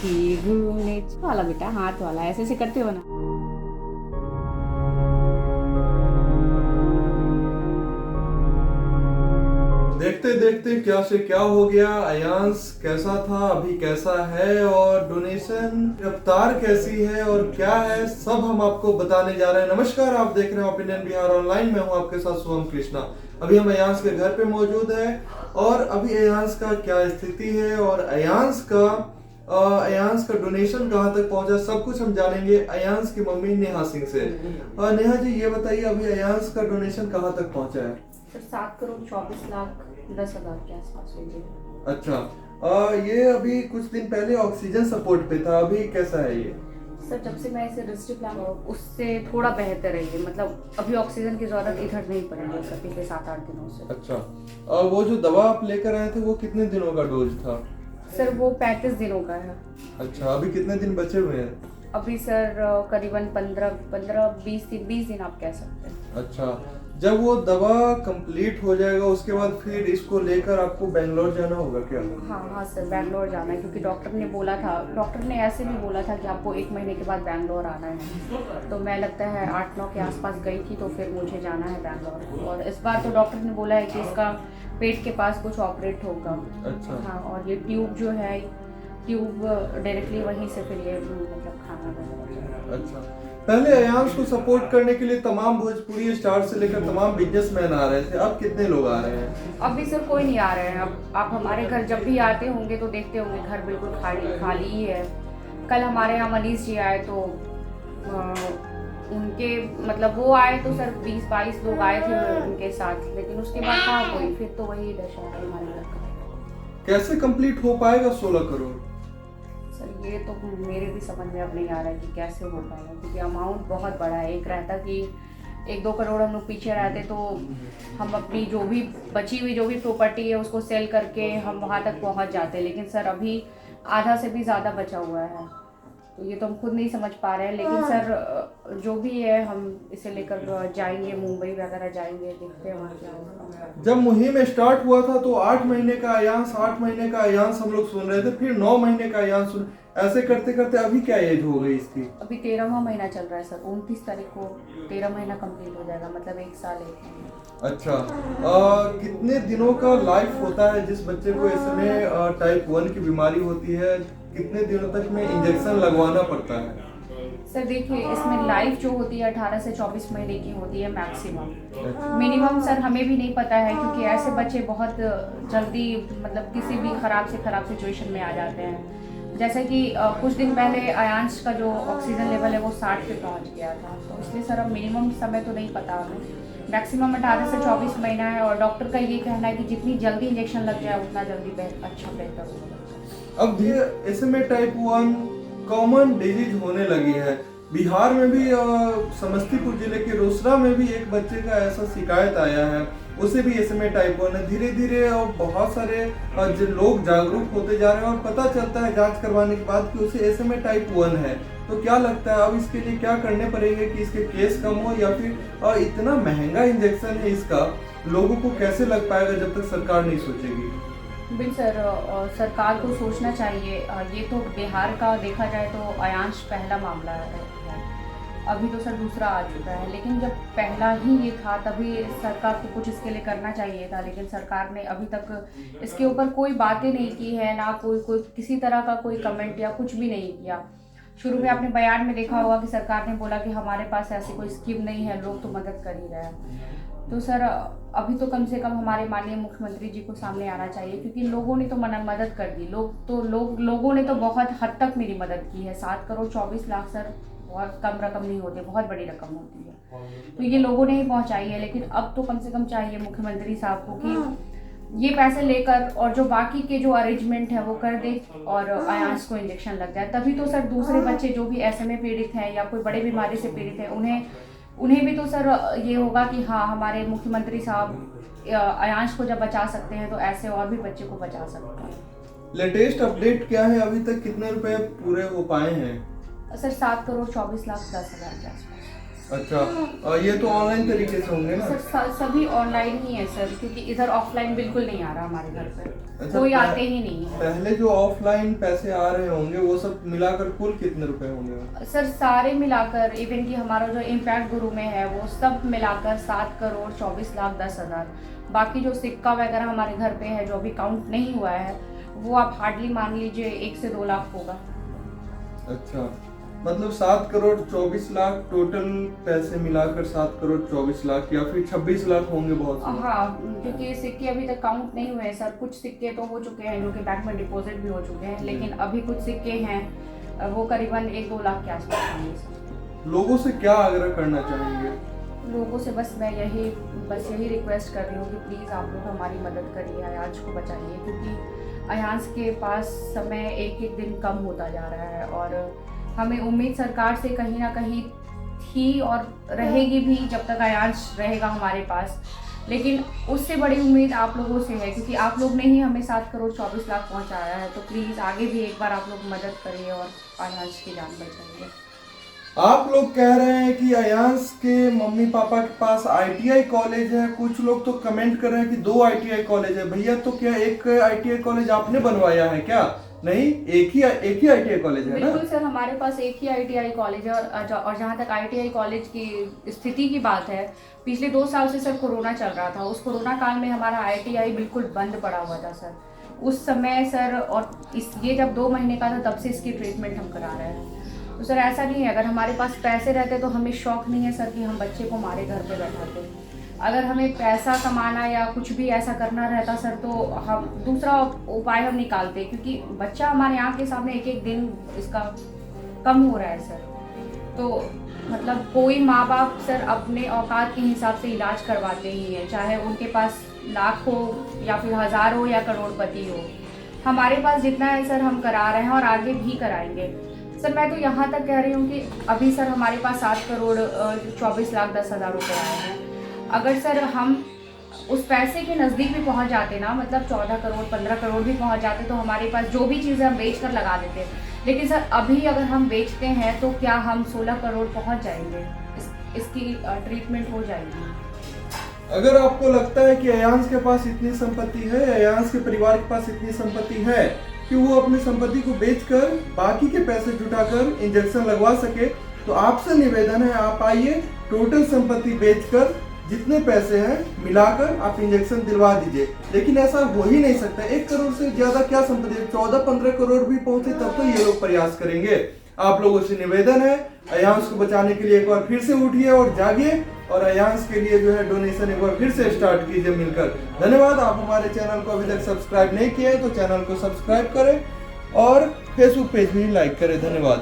की घूमने वाला बेटा, हाथ वाला ऐसे ऐसे करते हो ना। देखते देखते क्या से क्या हो गया। अयांश कैसा था, अभी कैसा है, और डोनेशन रफ्तार कैसी है और क्या है, सब हम आपको बताने जा रहे हैं। नमस्कार, आप देख रहे हैं ओपिनियन बिहार ऑनलाइन। मैं हूं आपके साथ शुभम कृष्णा। अभी हम अयांश के घर पे मौजूद है और अभी अयांश का क्या स्थिति है और अयांश का डोनेशन कहाँ तक पहुंचा, सब कुछ हम जानेंगे अयांश की मम्मी नेहा सिंह से। नेहा जी, ये बताइए अभी अयांश का डोनेशन कहाँ तक पहुंचा है? सर 7,24,10,00,000 के आसपास हो गए। अच्छा, ये अभी कुछ दिन पहले ऑक्सीजन सपोर्ट पे था, अभी कैसा है ये? सर जब से मैं इसे रजिस्ट्री प्लान उससे थोड़ा बेहतर है ये, मतलब अभी ऑक्सीजन की जरूरत इधर नहीं पड़ रही है सर पिछले 7-8 दिनों से। अच्छा, वो जो दवा आप लेकर आए थे वो कितने दिनों का डोज था? सर वो 35 दिनों का है। अच्छा, अभी कितने दिन बचे हुए हैं? अभी सर करीबन 15-20 दिन आप कह सकते हैं। अच्छा, जब वो दवा कंप्लीट हो जाएगा उसके बाद फिर इसको लेकर आपको बेंगलोर जाना होगा क्या? हाँ हाँ सर, बैंगलोर जाना है क्योंकि डॉक्टर ने बोला था, डॉक्टर ने ऐसे भी बोला था कि आपको 1 महीने के बाद बैंगलोर आना है। तो मैं लगता है 8-9 के आसपास गई थी, तो फिर मुझे जाना है बैंगलोर। और इस बार तो डॉक्टर ने बोला है कि इसका पेट के पास कुछ ऑपरेट होगा। अच्छा। हाँ, और ये ट्यूब जो है, ट्यूब डायरेक्टली वहीं से फिर ये मतलब खाना वगैरह। अच्छा, पहले अयांश को सपोर्ट करने के लिए तमाम भोजपुरी स्टार से लेकर तमाम बिजनेसमैन आ रहे थे, अब कितने लोग आ रहे हैं? अभी सर कोई नहीं आ रहे हैं। अब आप हमारे घर जब भी आते होंगे तो देखते होंगे घर बिल्कुल खाली खाली ही है। कल हमारे यहाँ मनीष जी आए तो उनके मतलब वो आए तो सर 20-22 लोग आए थे उनके साथ, लेकिन उसके बाद कहाँ कोई, फिर तो वही दशा है हमारे घर का। कैसे कंप्लीट हो पाएगा 16 करोड़? सर ये तो मेरे भी समझ में अब नहीं आ रहा है कि कैसे हो पाएगा, क्योंकि अमाउंट बहुत बड़ा है। एक रहता कि 1-2 करोड़ हम लोग पीछे रहते तो हम अपनी जो भी बची हुई जो भी प्रॉपर्टी है उसको सेल करके हम वहाँ तक पहुँच जाते, लेकिन सर अभी आधा से भी ज़्यादा बचा हुआ है। तो ये तो हम खुद नहीं समझ पा रहे हैं, लेकिन सर जो भी है हम इसे लेकर जाएंगे, मुंबई वगैरह जाएंगे, देखते हैं वहाँ क्या होगा। जब मुहिम स्टार्ट हुआ था तो 8 महीने का अयांश, 8 महीने का अयांश हम लोग सुन रहे थे, फिर 9 महीने का अयांश सुन, ऐसे करते करते अभी क्या एज हो गई इसकी? अभी 13वां महीना चल रहा है सर, 29 तारीख को 13 महीना कंप्लीट हो जाएगा, मतलब 1 साल 1 महीना। अच्छा, कितने दिनों का लाइफ होता है जिस बच्चे को इसमें टाइप 1 की बीमारी होती है, कितने दिनों तक में इंजेक्शन लगवाना पड़ता है? सर देखिए, इसमें लाइफ जो होती है 18 से 24 महीने की होती है मैक्सिमम। मिनिमम सर हमें भी नहीं पता है, क्योंकि ऐसे बच्चे बहुत जल्दी मतलब किसी भी ख़राब से ख़राब सिचुएशन में आ जाते हैं। जैसे कि कुछ दिन पहले अयांश का जो ऑक्सीजन लेवल है वो 60 पे पहुंच गया था, तो इसलिए सर अब मिनिमम समय तो नहीं पता हमें। मैक्सिमम 18 से 24 महीना है, और डॉक्टर का ये कहना है कि जितनी जल्दी इंजेक्शन लग जाए उतना जल्दी बेहतर होगा। अब ये SMA टाइप 1 कॉमन डिजीज होने लगी है। बिहार में भी समस्तीपुर जिले के रोसड़ा में भी एक बच्चे का ऐसा शिकायत आया है, उसे भी SMA टाइप 1 है। धीरे धीरे बहुत सारे जो लोग जागरूक होते जा रहे हैं और पता चलता है जांच करवाने के बाद कि उसे SMA टाइप 1 है। तो क्या लगता है अब इसके लिए क्या करने पड़ेंगे कि इसके केस कम हो, या फिर इतना महंगा इंजेक्शन है इसका, लोगों को कैसे लग पाएगा जब तक सरकार नहीं सोचेगी? बिल्कुल सर, सरकार को सोचना चाहिए। ये तो बिहार का देखा जाए तो अयांश पहला मामला है, अभी तो सर दूसरा आ चुका है, लेकिन जब पहला ही ये था तभी सरकार को कुछ इसके लिए करना चाहिए था, लेकिन सरकार ने अभी तक इसके ऊपर कोई बातें नहीं की है, ना कोई किसी तरह का कोई कमेंट या कुछ भी नहीं किया। शुरू में आपने बयान में देखा होगा कि सरकार ने बोला कि हमारे पास ऐसी कोई स्कीम नहीं है, लोग तो मदद कर ही रहे हैं। तो सर अभी तो कम से कम हमारे माननीय मुख्यमंत्री जी को सामने आना चाहिए, क्योंकि लोगों ने तो मदद कर दी। लोगों ने तो बहुत हद तक मेरी मदद की है। 7,24,00,000 सर बहुत कम रकम नहीं होती, बहुत बड़ी रकम होती है, तो ये लोगों ने ही पहुंचाई है। लेकिन अब तो कम से कम चाहिए मुख्यमंत्री साहब को कि ये पैसे लेकर और जो बाकी के जो अरेंजमेंट है वो कर दे और अयांश को इंजेक्शन लग जाए, तभी तो सर दूसरे बच्चे जो भी SMA पीड़ित हैं या कोई बड़े बीमारी से पीड़ित हैं उन्हें भी तो सर ये होगा कि हाँ, हमारे मुख्यमंत्री साहब अयांश को जब बचा सकते हैं तो ऐसे और भी बच्चे को बचा सकते हैं। लेटेस्ट अपडेट क्या है, अभी तक कितने रुपए पूरे हो पाए हैं? सर 7,24,10,00,000 के आसपास। अच्छा, ये तो ऑनलाइन तरीके से होंगे ना? सर सभी ऑनलाइन ही है सर, क्योंकि इधर ऑफलाइन बिल्कुल नहीं आ रहा हमारे घर पे। अच्छा, कोई आते ही नहीं है। पहले जो ऑफलाइन पैसे आ रहे होंगे वो सब मिलाकर कुल कितने रुपए होंगे? सर सारे मिलाकर, इवन कि हमारा जो इम्पैक्ट गुरु में है वो सब मिलाकर 7,24,10,000। बाकी जो सिक्का वगैरह हमारे घर पे है जो अभी काउंट नहीं हुआ है, वो आप हार्डली मान लीजिए 1 से 2 लाख होगा। अच्छा, मतलब 7,24,00,000 टोटल पैसे मिलाकर 7,24,00,000 या फिर 26 लाख होंगे बहुत से। हाँ, क्योंकि सिक्के अभी तक काउंट नहीं हुए हैं सर। कुछ सिक्के तो हो चुके हैं जो कि बैंक में डिपॉजिट भी हो चुके हैं, लेकिन अभी कुछ सिक्के हैं वो करीबन 1-2 लाख के आसपास होंगे सर। लोगों से क्या आग्रह करना चाहेंगे? लोगों से बस मैं यही रिक्वेस्ट कर रही हूँ कि प्लीज़ आप लोग हमारी मदद करिए, अयाज को बचाइए, क्योंकि अयाज के पास समय एक एक दिन कम होता जा रहा है और हमें उम्मीद सरकार से कहीं ना कहीं थी और रहेगी भी जब तक अयाज रहेगा हमारे पास। लेकिन उससे बड़ी उम्मीद आप लोगों से है, क्योंकि आप लोग ने ही हमें 7,24,00,000 पहुँचाया है। तो प्लीज़ आगे भी एक बार आप लोग मदद करिए और अयाज की जान बचाइए। आप लोग कह रहे हैं कि अयांश के मम्मी पापा के पास ITI कॉलेज है, कुछ लोग तो कमेंट कर रहे हैं कि 2 ITI कॉलेज है। भैया तो क्या एक ITI कॉलेज आपने बनवाया है क्या? नहीं, एक ही ITI कॉलेज है ना? बिल्कुल सर, हमारे पास एक ही ITI कॉलेज है। और जहाँ तक ITI कॉलेज की स्थिति की बात है, पिछले 2 साल से सर कोरोना चल रहा था। उस कोरोना काल में हमारा ITI बिल्कुल बंद पड़ा हुआ था सर। उस समय सर, और ये जब 2 महीने का था तब से इसकी ट्रीटमेंट हम करा रहे हैं। तो सर ऐसा नहीं है, अगर हमारे पास पैसे रहते तो हमें शौक नहीं है सर कि हम बच्चे को हमारे घर पे बैठाते। अगर हमें पैसा कमाना या कुछ भी ऐसा करना रहता सर, तो हम दूसरा उपाय हम निकालते, क्योंकि बच्चा हमारे आँख के सामने एक एक दिन इसका कम हो रहा है सर। तो मतलब कोई माँ बाप सर अपने औकात के हिसाब से इलाज करवाते ही हैं, चाहे उनके पास लाख हो या फिर 1000 हो या करोड़पति हो। हमारे पास जितना है सर हम करा रहे हैं और आगे भी कराएंगे सर। मैं तो यहाँ तक कह रही हूँ कि अभी सर हमारे पास 7,24,10,000 रुपये आए हैं। अगर सर हम उस पैसे के नज़दीक भी पहुँच जाते ना, मतलब 14 करोड़ 15 करोड़ भी पहुँच जाते, तो हमारे पास जो भी चीज़ें हम बेच कर लगा देते। लेकिन सर अभी अगर हम बेचते हैं तो क्या हम 16 करोड़ पहुँच जाएंगे? इसकी ट्रीटमेंट हो जाएगी। अगर आपको लगता है कि अयांश के पास इतनी संपत्ति है, अयांश के परिवार के पास इतनी संपत्ति है कि वो अपनी संपत्ति को बेचकर बाकी के पैसे जुटाकर इंजेक्शन लगवा सके, तो आपसे निवेदन है आप आइए, टोटल संपत्ति बेचकर जितने पैसे हैं मिलाकर आप इंजेक्शन दिलवा दीजिए। लेकिन ऐसा हो ही नहीं सकता। 1 करोड़ से ज्यादा क्या संपत्ति, 14-15 करोड़ भी पहुंचे तब तो ये लोग प्रयास करेंगे। आप लोगों से निवेदन है, अयांश को बचाने के लिए एक बार फिर से उठिए और जागिए और अयांश के लिए जो है डोनेशन एक बार फिर से स्टार्ट कीजिए मिलकर। धन्यवाद। आप हमारे चैनल को अभी तक सब्सक्राइब नहीं किए तो चैनल को सब्सक्राइब करें और फेसबुक पेज भी लाइक करें। धन्यवाद।